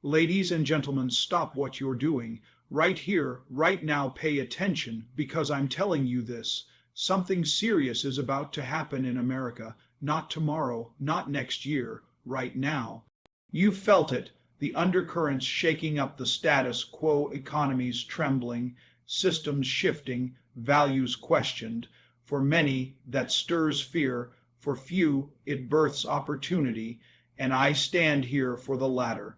Ladies and gentlemen, stop what you're doing. Right here, right now, pay attention because I'm telling you this. Something serious is about to happen in America. Not tomorrow, not next year, right now. You've felt it, the undercurrents shaking up the status quo, economies trembling, systems shifting, values questioned. For many, that stirs fear. For few, it births opportunity. And I stand here for the latter.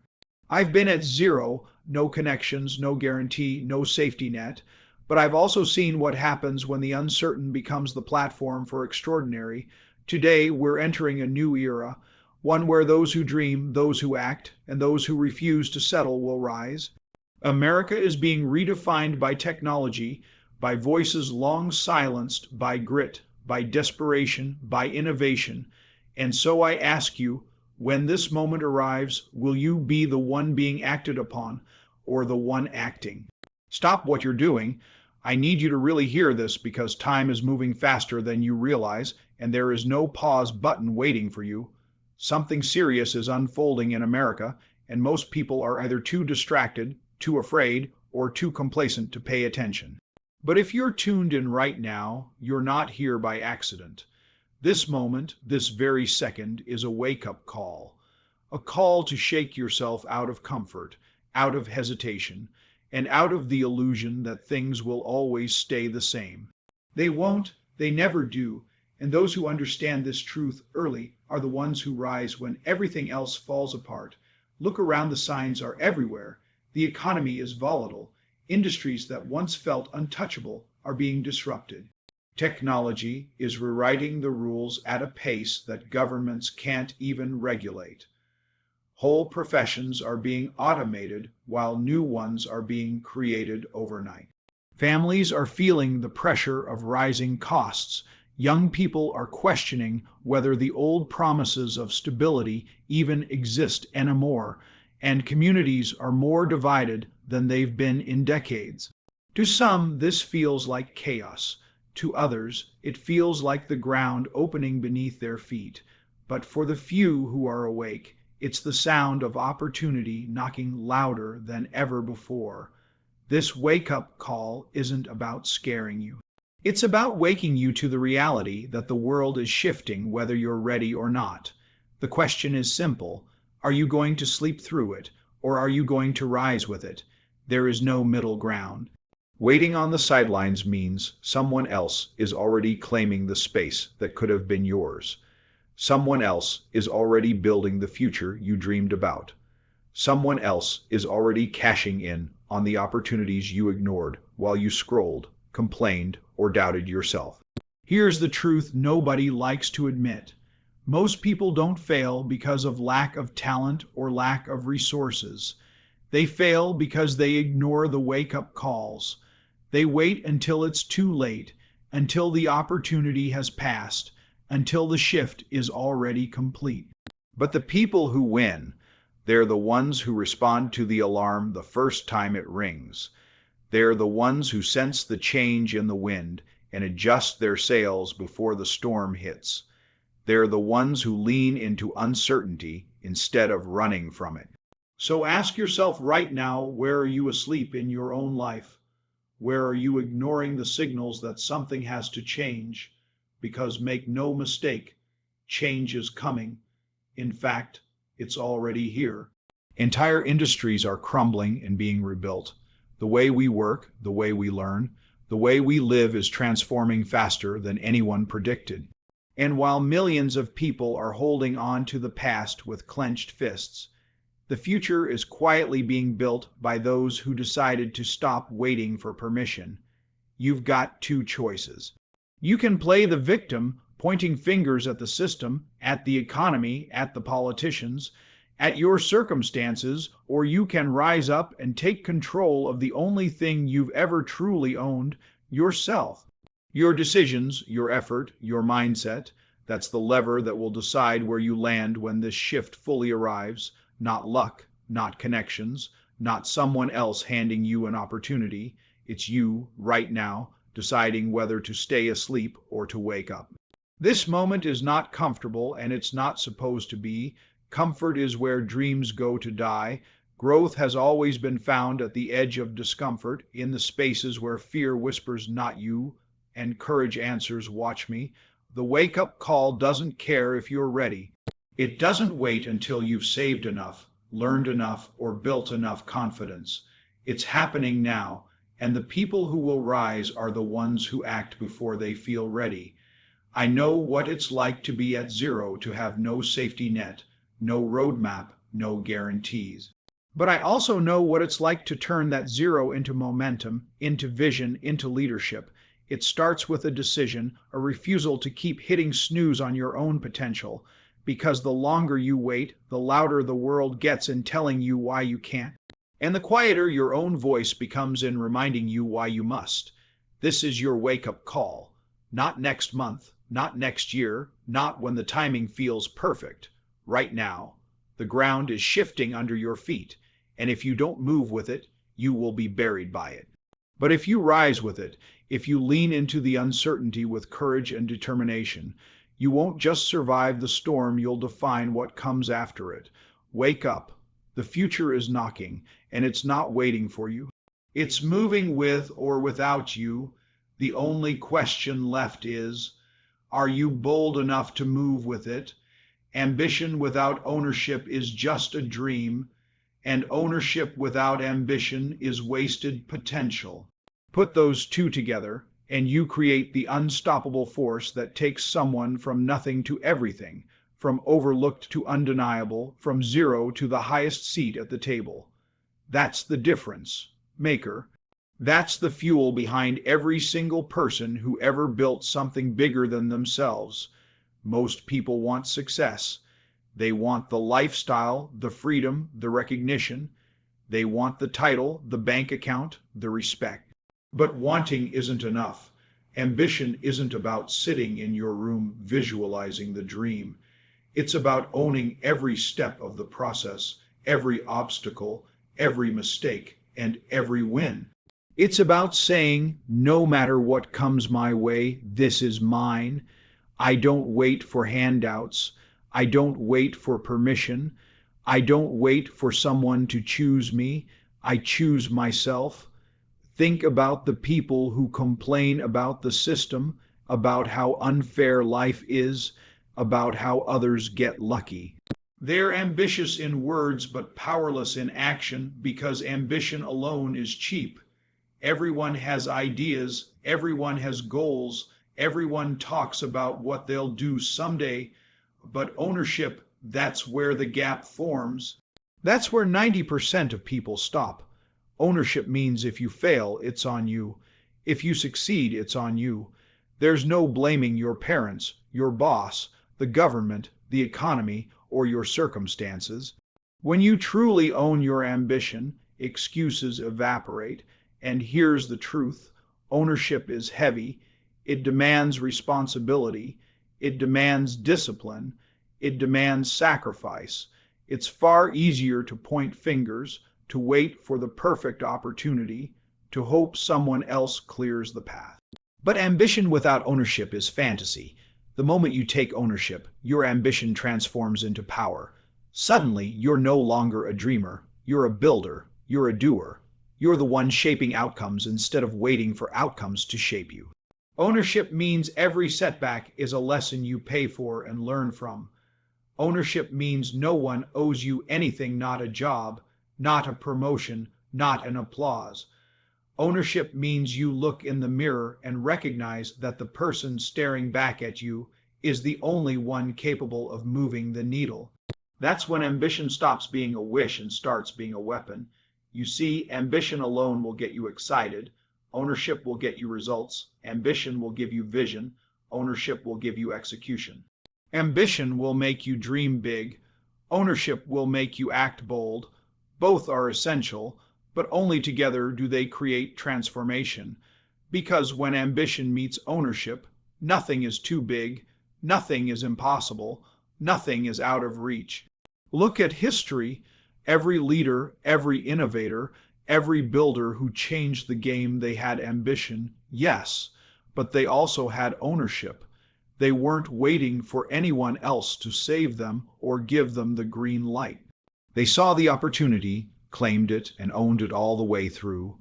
I've been at zero, no connections, no guarantee, no safety net. But I've also seen what happens when the uncertain becomes the platform for extraordinary. Today, we're entering a new era, one where those who dream, those who act, and those who refuse to settle will rise. America is being redefined by technology, by voices long silenced, by grit, by desperation, by innovation. And so I ask you, when this moment arrives, will you be the one being acted upon or the one acting? Stop what you're doing. I need you to really hear this because time is moving faster than you realize, and there is no pause button waiting for you. Something serious is unfolding in America, and most people are either too distracted, too afraid, or too complacent to pay attention. But if you're tuned in right now, you're not here by accident. This moment, this very second, is a wake-up call. A call to shake yourself out of comfort, out of hesitation, and out of the illusion that things will always stay the same. They won't, they never do, and those who understand this truth early are the ones who rise when everything else falls apart. Look around, the signs are everywhere. The economy is volatile. Industries that once felt untouchable are being disrupted. Technology is rewriting the rules at a pace that governments can't even regulate. Whole professions are being automated while new ones are being created overnight. Families are feeling the pressure of rising costs. Young people are questioning whether the old promises of stability even exist anymore, and communities are more divided than they've been in decades. To some, this feels like chaos. To others, it feels like the ground opening beneath their feet. But for the few who are awake, it's the sound of opportunity knocking louder than ever before. This wake-up call isn't about scaring you. It's about waking you to the reality that the world is shifting whether you're ready or not. The question is simple. Are you going to sleep through it, or are you going to rise with it? There is no middle ground. Waiting on the sidelines means someone else is already claiming the space that could have been yours. Someone else is already building the future you dreamed about. Someone else is already cashing in on the opportunities you ignored while you scrolled, complained, or doubted yourself. Here's the truth nobody likes to admit. Most people don't fail because of lack of talent or lack of resources. They fail because they ignore the wake-up calls. They wait until it's too late, until the opportunity has passed, until the shift is already complete. But the people who win, they're the ones who respond to the alarm the first time it rings. They're the ones who sense the change in the wind and adjust their sails before the storm hits. They're the ones who lean into uncertainty instead of running from it. So ask yourself right now, where are you asleep in your own life? Where are you ignoring the signals that something has to change? Because make no mistake, change is coming. In fact, it's already here. Entire industries are crumbling and being rebuilt. The way we work, the way we learn, the way we live is transforming faster than anyone predicted. And while millions of people are holding on to the past with clenched fists, the future is quietly being built by those who decided to stop waiting for permission. You've got two choices. You can play the victim, pointing fingers at the system, at the economy, at the politicians, at your circumstances, or you can rise up and take control of the only thing you've ever truly owned, yourself. Your decisions, your effort, your mindset, that's the lever that will decide where you land when this shift fully arrives. Not luck, not connections, not someone else handing you an opportunity. It's you, right now, deciding whether to stay asleep or to wake up. This moment is not comfortable, and it's not supposed to be. Comfort is where dreams go to die. Growth has always been found at the edge of discomfort, in the spaces where fear whispers, "Not you," and courage answers, "Watch me." The wake up call doesn't care if you're ready. It doesn't wait until you've saved enough, learned enough, or built enough confidence. It's happening now, and the people who will rise are the ones who act before they feel ready. I know what it's like to be at zero, to have no safety net, no roadmap, no guarantees. But I also know what it's like to turn that zero into momentum, into vision, into leadership. It starts with a decision, a refusal to keep hitting snooze on your own potential, because the longer you wait, the louder the world gets in telling you why you can't, and the quieter your own voice becomes in reminding you why you must. This is your wake-up call. Not next month, not next year, not when the timing feels perfect. Right now. The ground is shifting under your feet, and if you don't move with it, you will be buried by it. But if you rise with it, if you lean into the uncertainty with courage and determination, you won't just survive the storm, you'll define what comes after it. Wake up. The future is knocking, and it's not waiting for you. It's moving with or without you. The only question left is, are you bold enough to move with it? Ambition without ownership is just a dream, and ownership without ambition is wasted potential. Put those two together, and you create the unstoppable force that takes someone from nothing to everything, from overlooked to undeniable, from zero to the highest seat at the table. That's the difference maker. That's the fuel behind every single person who ever built something bigger than themselves. Most people want success. They want the lifestyle, the freedom, the recognition. They want the title, the bank account, the respect. But wanting isn't enough. Ambition isn't about sitting in your room visualizing the dream. It's about owning every step of the process, every obstacle, every mistake, and every win. It's about saying, no matter what comes my way, this is mine. I don't wait for handouts. I don't wait for permission. I don't wait for someone to choose me. I choose myself. Think about the people who complain about the system, about how unfair life is, about how others get lucky. They're ambitious in words but powerless in action, because ambition alone is cheap. Everyone has ideas, everyone has goals, everyone talks about what they'll do someday, but ownership, that's where the gap forms. That's where 90% of people stop. Ownership means if you fail, it's on you. If you succeed, it's on you. There's no blaming your parents, your boss, the government, the economy, or your circumstances. When you truly own your ambition, excuses evaporate. And here's the truth. Ownership is heavy. It demands responsibility. It demands discipline. It demands sacrifice. It's far easier to point fingers, to wait for the perfect opportunity, to hope someone else clears the path. But ambition without ownership is fantasy. The moment you take ownership, your ambition transforms into power. Suddenly, you're no longer a dreamer. You're a builder. You're a doer. You're the one shaping outcomes instead of waiting for outcomes to shape you. Ownership means every setback is a lesson you pay for and learn from. Ownership means no one owes you anything, not a job, not a promotion, not an applause. Ownership means you look in the mirror and recognize that the person staring back at you is the only one capable of moving the needle. That's when ambition stops being a wish and starts being a weapon. You see, ambition alone will get you excited. Ownership will get you results. Ambition will give you vision. Ownership will give you execution. Ambition will make you dream big. Ownership will make you act bold. Both are essential, but only together do they create transformation. Because when ambition meets ownership, nothing is too big, nothing is impossible, nothing is out of reach. Look at history. Every leader, every innovator, every builder who changed the game, they had ambition, yes, but they also had ownership. They weren't waiting for anyone else to save them or give them the green light. They saw the opportunity, claimed it, and owned it all the way through.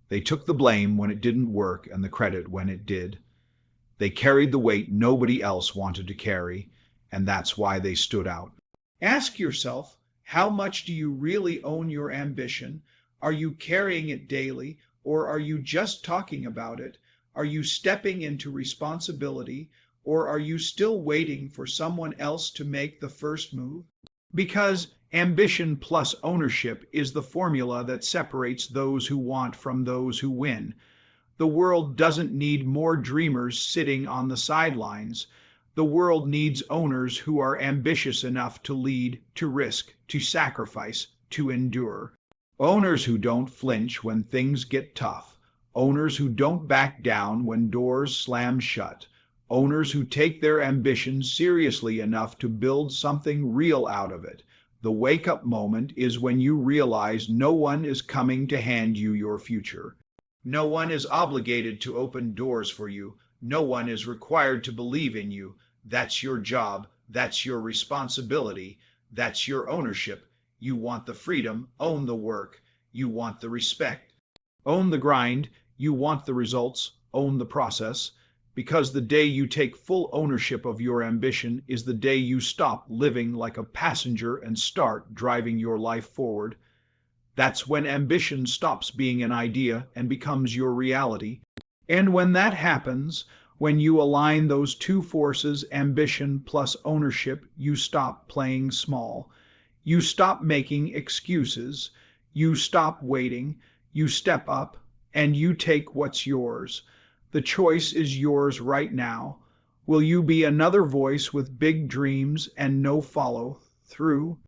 They took the blame when it didn't work and the credit when it did. They carried the weight nobody else wanted to carry, and that's why they stood out. Ask yourself, how much do you really own your ambition? Are you carrying it daily, or are you just talking about it? Are you stepping into responsibility, or are you still waiting for someone else to make the first move? Because ambition plus ownership is the formula that separates those who want from those who win. The world doesn't need more dreamers sitting on the sidelines. The world needs owners who are ambitious enough to lead, to risk, to sacrifice, to endure. Owners who don't flinch when things get tough. Owners who don't back down when doors slam shut. Owners who take their ambition seriously enough to build something real out of it. The wake-up moment is when you realize no one is coming to hand you your future. No one is obligated to open doors for you. No one is required to believe in you. That's your job. That's your responsibility. That's your ownership. You want the freedom, own the work. You want the respect, own the grind. You want the results, own the process. Because the day you take full ownership of your ambition is the day you stop living like a passenger and start driving your life forward. That's when ambition stops being an idea and becomes your reality. And when that happens, when you align those two forces, ambition plus ownership, you stop playing small. You stop making excuses. You stop waiting. You step up and you take what's yours. The choice is yours right now. Will you be another voice with big dreams and no follow through?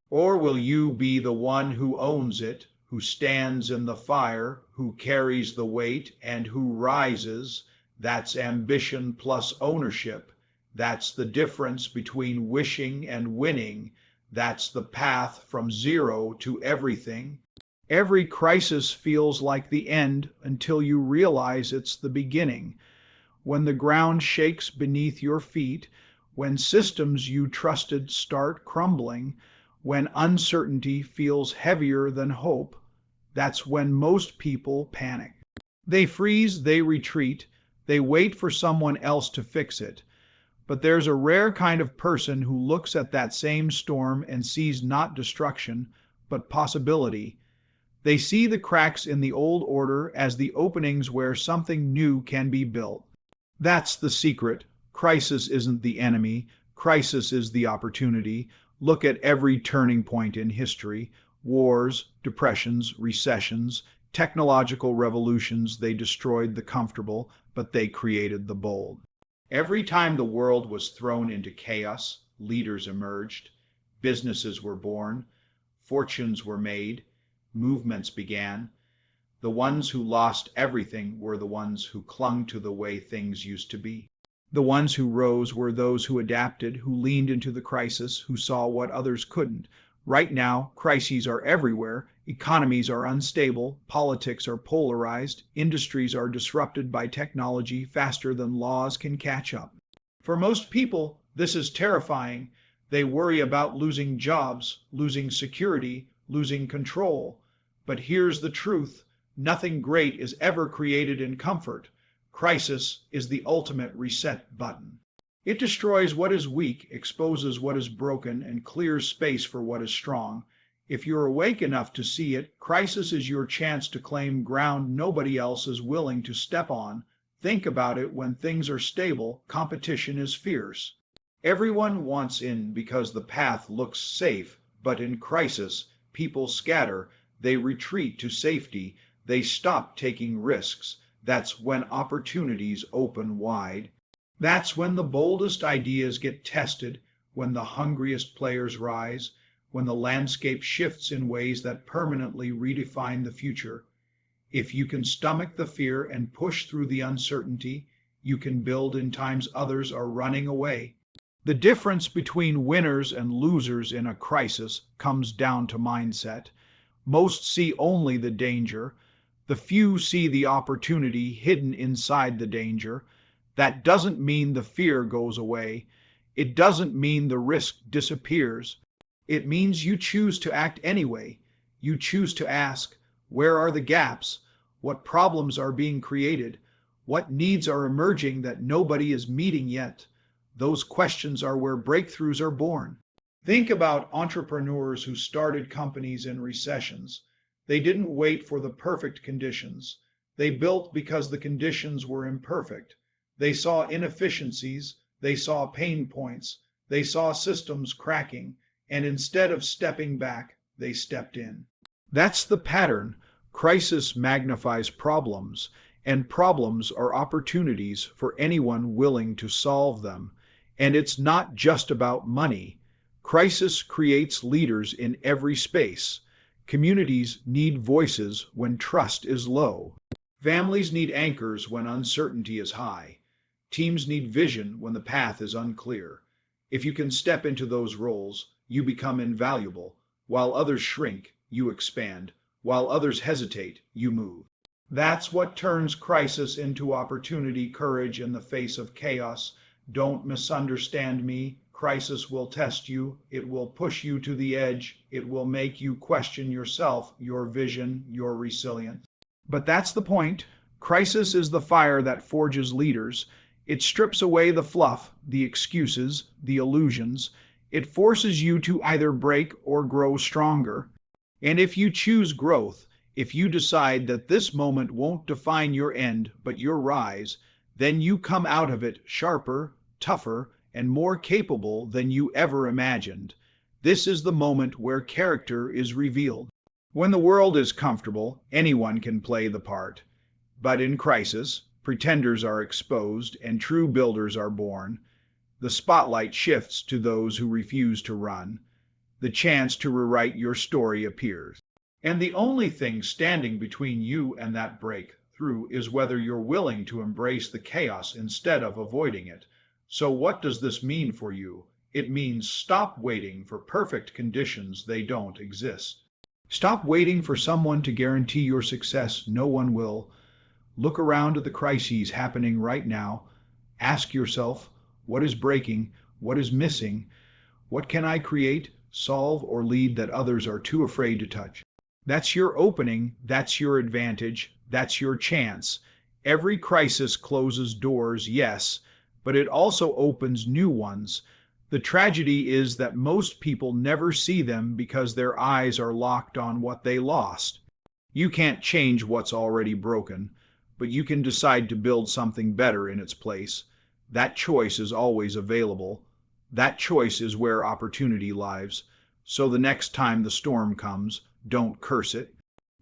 Or will you be the one who owns it, who stands in the fire, who carries the weight, and who rises? That's ambition plus ownership. That's the difference between wishing and winning. That's the path from zero to everything. Every crisis feels like the end until you realize it's the beginning. When the ground shakes beneath your feet, when systems you trusted start crumbling, when uncertainty feels heavier than hope, that's when most people panic. They freeze, they retreat, they wait for someone else to fix it. But there's a rare kind of person who looks at that same storm and sees not destruction, but possibility. They see the cracks in the old order as the openings where something new can be built. That's the secret. Crisis isn't the enemy. Crisis is the opportunity. Look at every turning point in history. Wars, depressions, recessions, technological revolutions. They destroyed the comfortable, but they created the bold. Every time the world was thrown into chaos, leaders emerged, businesses were born, fortunes were made, movements began. The ones who lost everything were the ones who clung to the way things used to be. The ones who rose were those who adapted, who leaned into the crisis, who saw what others couldn't. Right now, crises are everywhere. Economies are unstable, politics are polarized, industries are disrupted by technology faster than laws can catch up. For most people, this is terrifying. They worry about losing jobs, losing security, losing control. But here's the truth. Nothing great is ever created in comfort. Crisis is the ultimate reset button. It destroys what is weak, exposes what is broken, and clears space for what is strong. If you're awake enough to see it, crisis is your chance to claim ground nobody else is willing to step on. Think about it when things are stable, competition is fierce. Everyone wants in because the path looks safe, but in crisis, people scatter, they retreat to safety, they stop taking risks. That's when opportunities open wide. That's when the boldest ideas get tested, when the hungriest players rise, when the landscape shifts in ways that permanently redefine the future. If you can stomach the fear and push through the uncertainty, you can build in times others are running away. The difference between winners and losers in a crisis comes down to mindset. Most see only the danger. The few see the opportunity hidden inside the danger. That doesn't mean the fear goes away. It doesn't mean the risk disappears. It means you choose to act anyway. You choose to ask, where are the gaps? What problems are being created? What needs are emerging that nobody is meeting yet? Those questions are where breakthroughs are born. Think about entrepreneurs who started companies in recessions. They didn't wait for the perfect conditions. They built because the conditions were imperfect. They saw inefficiencies, they saw pain points, they saw systems cracking, and instead of stepping back, they stepped in. That's the pattern. Crisis magnifies problems, and problems are opportunities for anyone willing to solve them. And it's not just about money. Crisis creates leaders in every space. Communities need voices when trust is low. Families need anchors when uncertainty is high. Teams need vision when the path is unclear. If you can step into those roles, you become invaluable. While others shrink, you expand. While others hesitate, you move. That's what turns crisis into opportunity, courage in the face of chaos. Don't misunderstand me. Crisis will test you. It will push you to the edge. It will make you question yourself, your vision, your resilience. But that's the point. Crisis is the fire that forges leaders. It strips away the fluff, the excuses, the illusions. It forces you to either break or grow stronger. And if you choose growth, if you decide that this moment won't define your end but your rise, then you come out of it sharper, tougher, and more capable than you ever imagined. This is the moment where character is revealed. When the world is comfortable, anyone can play the part. But in crisis, pretenders are exposed and true builders are born. The spotlight shifts to those who refuse to run. The chance to rewrite your story appears. And the only thing standing between you and that breakthrough is whether you're willing to embrace the chaos instead of avoiding it. So what does this mean for you? It means stop waiting for perfect conditions. They don't exist. Stop waiting for someone to guarantee your success. No one will. Look around at the crises happening right now. Ask yourself, what is breaking? What is missing? What can I create, solve, or lead that others are too afraid to touch? That's your opening. That's your advantage. That's your chance. Every crisis closes doors, yes, but it also opens new ones. The tragedy is that most people never see them because their eyes are locked on what they lost. You can't change what's already broken, but you can decide to build something better in its place. That choice is always available. That choice is where opportunity lies. So the next time the storm comes, don't curse it.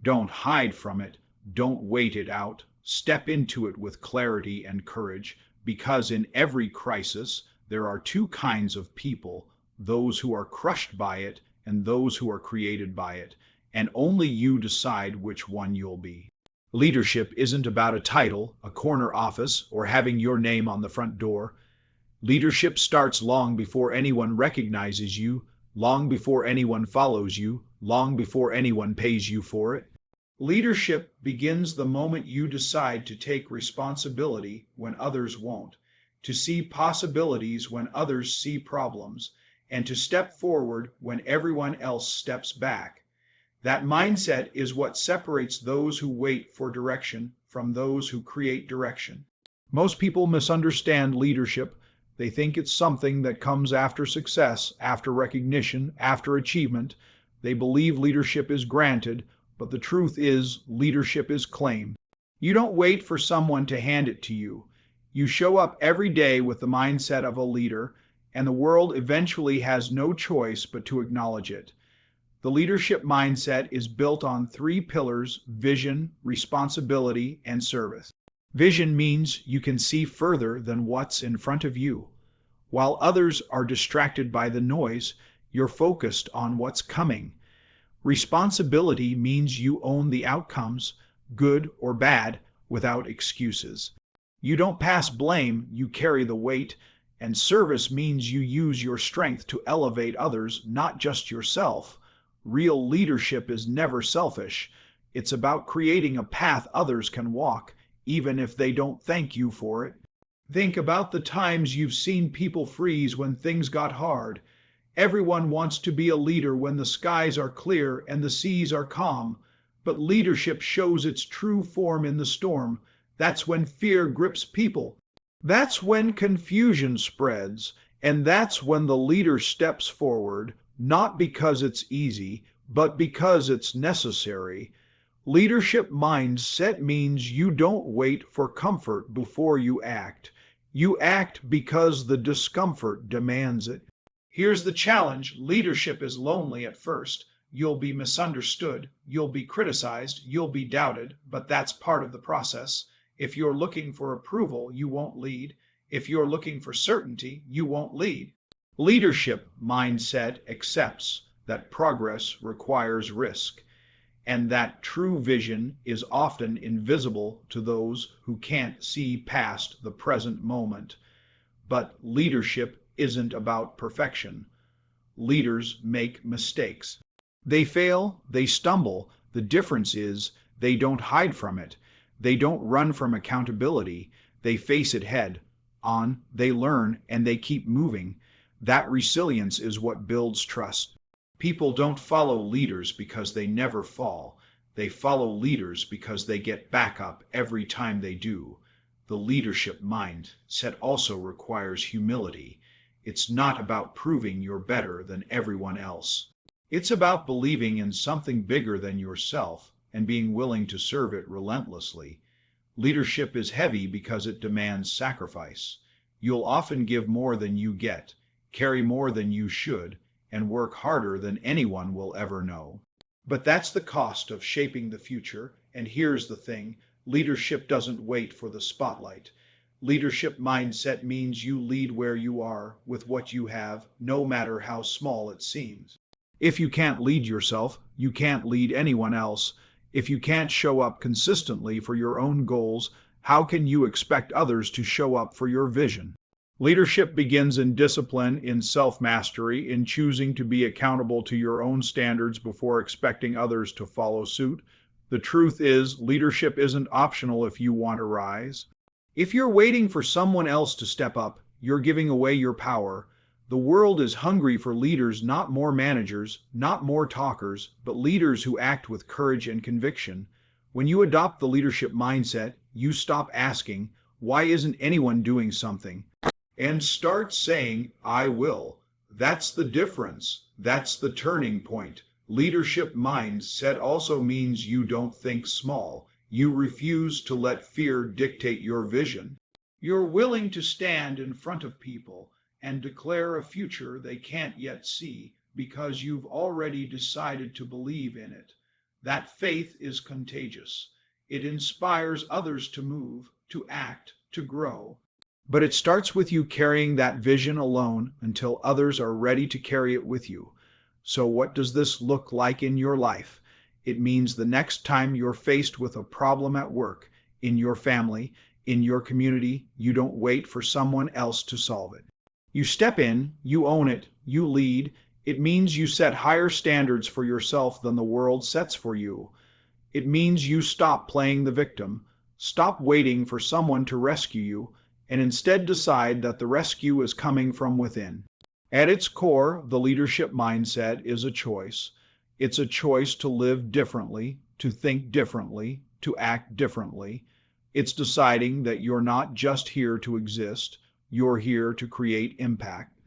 Don't hide from it. Don't wait it out. Step into it with clarity and courage, because in every crisis, there are two kinds of people, those who are crushed by it and those who are created by it, and only you decide which one you'll be. Leadership isn't about a title, a corner office, or having your name on the front door. Leadership starts long before anyone recognizes you, long before anyone follows you, long before anyone pays you for it. Leadership begins the moment you decide to take responsibility when others won't, to see possibilities when others see problems, and to step forward when everyone else steps back. That mindset is what separates those who wait for direction from those who create direction. Most people misunderstand leadership. They think it's something that comes after success, after recognition, after achievement. They believe leadership is granted, but the truth is leadership is claimed. You don't wait for someone to hand it to you. You show up every day with the mindset of a leader, and the world eventually has no choice but to acknowledge it. The leadership mindset is built on three pillars: vision, responsibility, and service. Vision means you can see further than what's in front of you. While others are distracted by the noise, you're focused on what's coming. Responsibility means you own the outcomes, good or bad, without excuses. You don't pass blame, you carry the weight. And service means you use your strength to elevate others, not just yourself. Real leadership is never selfish. It's about creating a path others can walk, even if they don't thank you for it. Think about the times you've seen people freeze when things got hard. Everyone wants to be a leader when the skies are clear and the seas are calm. But leadership shows its true form in the storm. That's when fear grips people. That's when confusion spreads. And that's when the leader steps forward, not because it's easy, but because it's necessary. Leadership mindset means you don't wait for comfort before you act. You act because the discomfort demands it. Here's the challenge: leadership is lonely at first. You'll be misunderstood, you'll be criticized, you'll be doubted, but that's part of the process. If you're looking for approval, you won't lead. If you're looking for certainty, you won't lead. Leadership mindset accepts that progress requires risk, and that true vision is often invisible to those who can't see past the present moment. But leadership isn't about perfection. Leaders make mistakes. They fail, they stumble. The difference is they don't hide from it. They don't run from accountability. They face it head on, they learn, and they keep moving. That resilience is what builds trust. People don't follow leaders because they never fall. They follow leaders because they get back up every time they do. The leadership mindset also requires humility. It's not about proving you're better than everyone else. It's about believing in something bigger than yourself and being willing to serve it relentlessly. Leadership is heavy because it demands sacrifice. You'll often give more than you get, carry more than you should, and work harder than anyone will ever know. But that's the cost of shaping the future, and here's the thing: leadership doesn't wait for the spotlight. Leadership mindset means you lead where you are, with what you have, no matter how small it seems. If you can't lead yourself, you can't lead anyone else. If you can't show up consistently for your own goals, how can you expect others to show up for your vision? Leadership begins in discipline, in self-mastery, in choosing to be accountable to your own standards before expecting others to follow suit. The truth is, leadership isn't optional if you want to rise. If you're waiting for someone else to step up, you're giving away your power. The world is hungry for leaders, not more managers, not more talkers, but leaders who act with courage and conviction. When you adopt the leadership mindset, you stop asking, "Why isn't anyone doing something?" and start saying, "I will." That's the difference. That's the turning point. Leadership mindset also means you don't think small. You refuse to let fear dictate your vision. You're willing to stand in front of people and declare a future they can't yet see because you've already decided to believe in it. That faith is contagious. It inspires others to move, to act, to grow. But it starts with you carrying that vision alone until others are ready to carry it with you. So what does this look like in your life? It means the next time you're faced with a problem at work, in your family, in your community, you don't wait for someone else to solve it. You step in, you own it, you lead. It means you set higher standards for yourself than the world sets for you. It means you stop playing the victim, stop waiting for someone to rescue you, and instead decide that the rescue is coming from within. At its core, the leadership mindset is a choice. It's a choice to live differently, to think differently, to act differently. It's deciding that you're not just here to exist, you're here to create impact.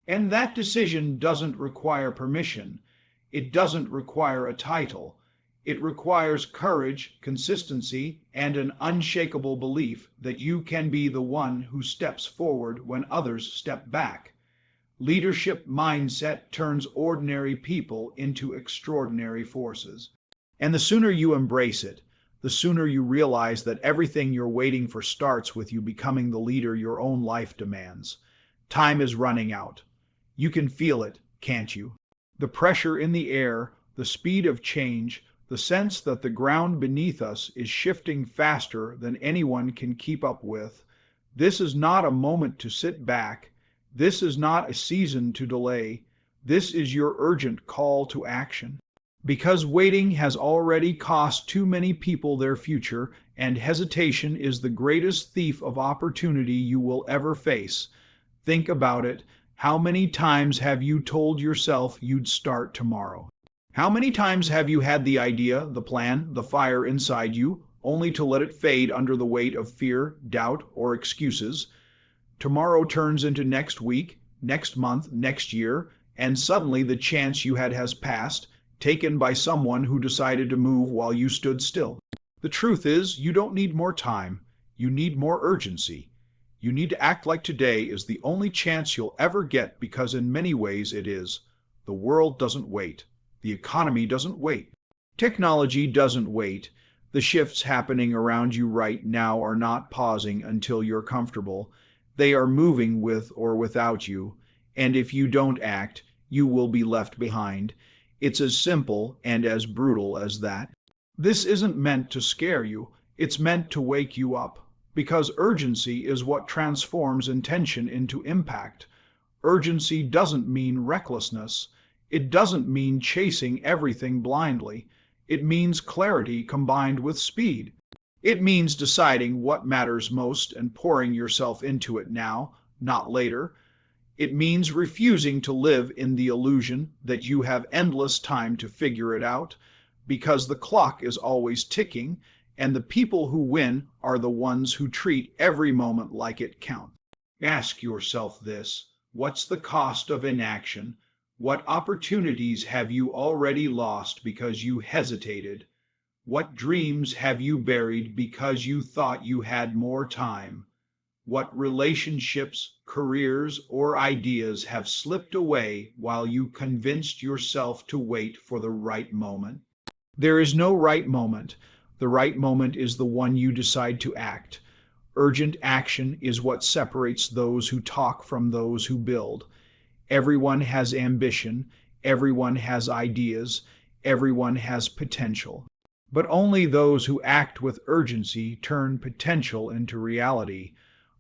And that decision doesn't require permission. It doesn't require a title. It requires courage, consistency, and an unshakable belief that you can be the one who steps forward when others step back. Leadership mindset turns ordinary people into extraordinary forces. And the sooner you embrace it, the sooner you realize that everything you're waiting for starts with you becoming the leader your own life demands. Time is running out. You can feel it, can't you? The pressure in the air, the speed of change, the sense that the ground beneath us is shifting faster than anyone can keep up with. This is not a moment to sit back. This is not a season to delay. This is your urgent call to action. Because waiting has already cost too many people their future, and hesitation is the greatest thief of opportunity you will ever face. Think about it. How many times have you told yourself you'd start tomorrow? How many times have you had the idea, the plan, the fire inside you, only to let it fade under the weight of fear, doubt, or excuses? Tomorrow turns into next week, next month, next year, and suddenly the chance you had has passed, taken by someone who decided to move while you stood still. The truth is, you don't need more time. You need more urgency. You need to act like today is the only chance you'll ever get, because in many ways it is. The world doesn't wait. The economy doesn't wait. Technology doesn't wait. The shifts happening around you right now are not pausing until you're comfortable. They are moving with or without you, and if you don't act, you will be left behind. It's as simple and as brutal as that. This isn't meant to scare you. It's meant to wake you up, because urgency is what transforms intention into impact. Urgency doesn't mean recklessness. It doesn't mean chasing everything blindly. It means clarity combined with speed. It means deciding what matters most and pouring yourself into it now, not later. It means refusing to live in the illusion that you have endless time to figure it out, because the clock is always ticking, and the people who win are the ones who treat every moment like it counts. Ask yourself this: what's the cost of inaction? What opportunities have you already lost because you hesitated? What dreams have you buried because you thought you had more time? What relationships, careers, or ideas have slipped away while you convinced yourself to wait for the right moment? There is no right moment. The right moment is the one you decide to act. Urgent action is what separates those who talk from those who build. Everyone has ambition, everyone has ideas, everyone has potential. But only those who act with urgency turn potential into reality.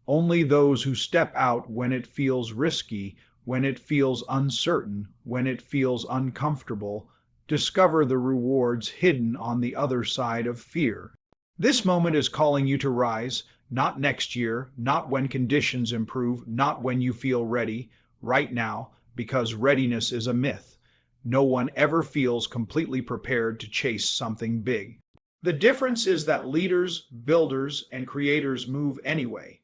Only those who step out when it feels risky, when it feels uncertain, when it feels uncomfortable, discover the rewards hidden on the other side of fear. This moment is calling you to rise, not next year, not when conditions improve, not when you feel ready, right now, because readiness is a myth. No one ever feels completely prepared to chase something big. The difference is that leaders, builders, and creators move anyway.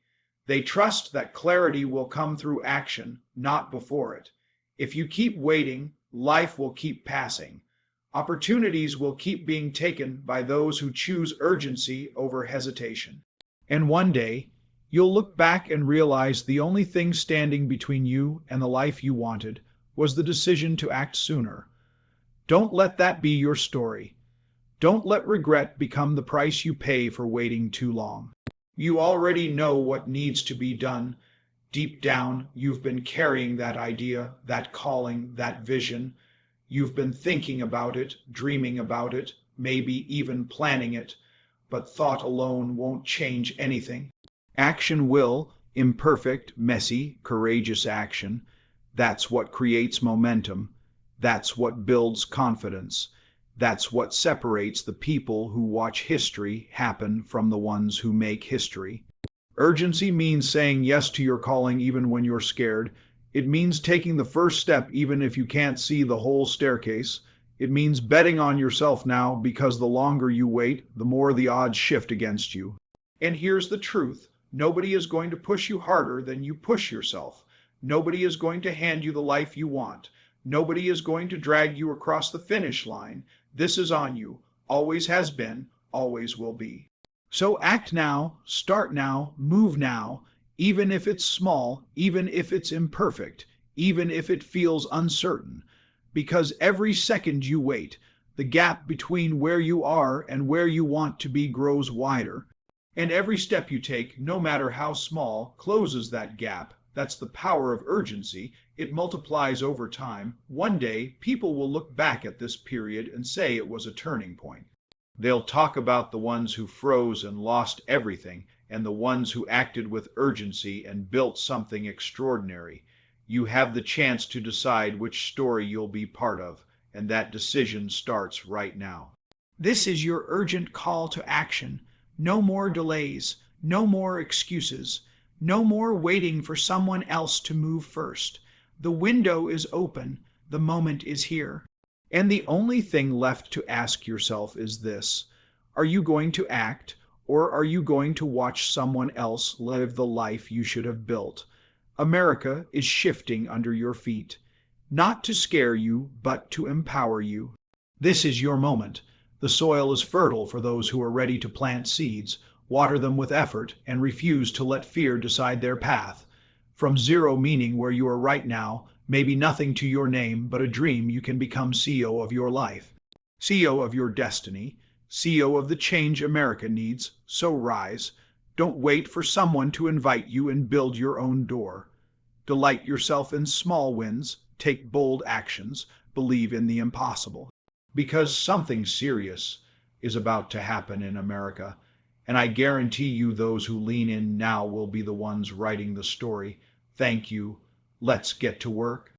They trust that clarity will come through action, not before it. If you keep waiting, life will keep passing. Opportunities will keep being taken by those who choose urgency over hesitation. And one day, you'll look back and realize the only thing standing between you and the life you wanted was the decision to act sooner. Don't let that be your story. Don't let regret become the price you pay for waiting too long. You already know what needs to be done. Deep down, you've been carrying that idea, that calling, that vision. You've been thinking about it, dreaming about it, maybe even planning it. But thought alone won't change anything. Action will, imperfect, messy, courageous action. That's what creates momentum. That's what builds confidence. That's what separates the people who watch history happen from the ones who make history. Urgency means saying yes to your calling even when you're scared. It means taking the first step even if you can't see the whole staircase. It means betting on yourself now, because the longer you wait, the more the odds shift against you. And here's the truth. Nobody is going to push you harder than you push yourself. Nobody is going to hand you the life you want. Nobody is going to drag you across the finish line. This is on you. Always has been, always will be. So act now, start now, move now, even if it's small, even if it's imperfect, even if it feels uncertain. Because every second you wait, the gap between where you are and where you want to be grows wider. And every step you take, no matter how small, closes that gap. That's the power of urgency. It multiplies over time. One day, people will look back at this period and say it was a turning point. They'll talk about the ones who froze and lost everything, and the ones who acted with urgency and built something extraordinary. You have the chance to decide which story you'll be part of, and that decision starts right now. This is your urgent call to action. No more delays, no more excuses, no more waiting for someone else to move first. The window is open. The moment is here. And the only thing left to ask yourself is this: are you going to act, or are you going to watch someone else live the life you should have built? America is shifting under your feet, not to scare you, but to empower you. This is your moment. The soil is fertile for those who are ready to plant seeds, water them with effort, and refuse to let fear decide their path. From zero meaning where you are right now, maybe nothing to your name, but a dream, you can become CEO of your life, CEO of your destiny, CEO of the change America needs. So rise. Don't wait for someone to invite you, and build your own door. Delight yourself in small wins, take bold actions, believe in the impossible. Because something serious is about to happen in America, and I guarantee you those who lean in now will be the ones writing the story. Thank you. Let's get to work.